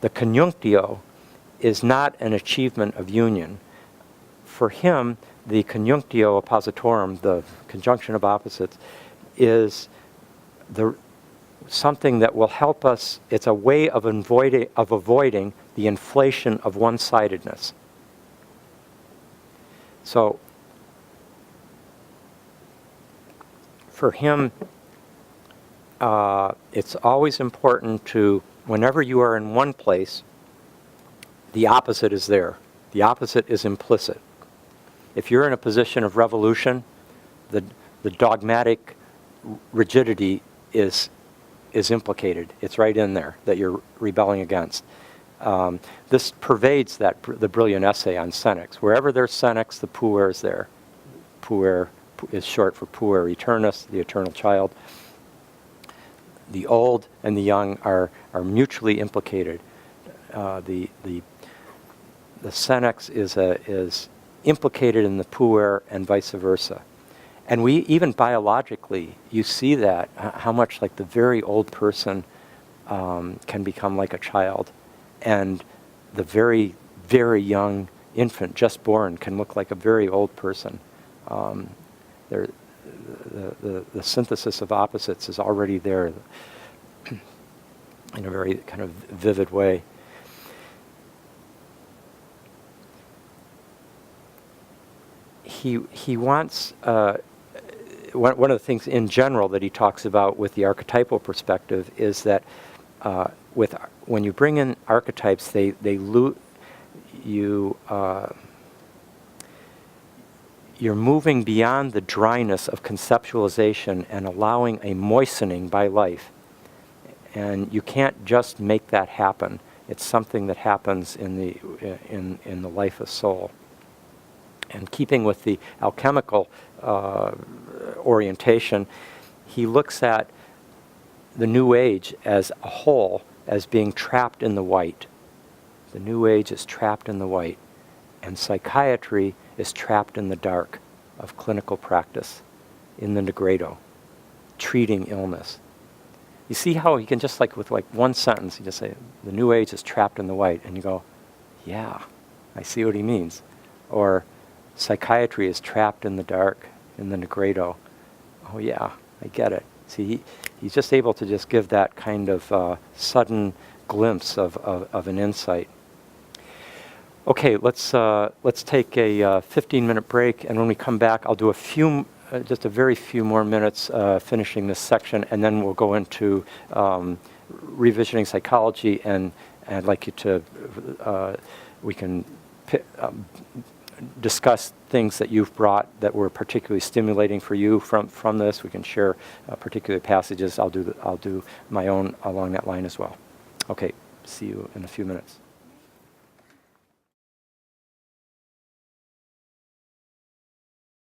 conjunctio is not an achievement of union. For him, the conjunctio oppositorum, the conjunction of opposites, is something that will help us. It's a way of avoiding the inflation of one-sidedness. So, for him, it's always important to, whenever you are in one place, the opposite is there. The opposite is implicit. If you're in a position of revolution, the dogmatic rigidity is implicated. It's right in there that you're rebelling against. This pervades the brilliant essay on senex. Wherever there's senex, the puer is there. Puer is short for puer aeternus, the eternal child. The old and the young are mutually implicated. The senex is implicated in the puer and vice versa. And we, even biologically, you see that, how much like the very old person can become like a child. And the very, very young infant, just born, can look like a very old person. The synthesis of opposites is already there in a very kind of vivid way. He wants, one of the things in general that he talks about with the archetypal perspective is that when you bring in archetypes, you're moving beyond the dryness of conceptualization and allowing a moistening by life. And you can't just make that happen. It's something that happens in the life of soul. And keeping with the alchemical orientation, he looks at the New Age as a whole as being trapped in the white. The New Age is trapped in the white, and psychiatry is trapped in the dark of clinical practice, in the negredo, treating illness. You see how he can just with one sentence, he just say, the New Age is trapped in the white, and you go, yeah, I see what he means. Or psychiatry is trapped in the dark, in the negredo. Oh yeah, I get it. See, he's just able to just give that kind of sudden glimpse of an insight. Okay, let's take a 15-minute break, and when we come back, I'll do just a very few more minutes finishing this section, and then we'll go into revisiting psychology, and I'd like you to, we can discuss things that you've brought that were particularly stimulating for you from this. We can share particular passages. I'll do my own along that line as well. Okay, see you in a few minutes.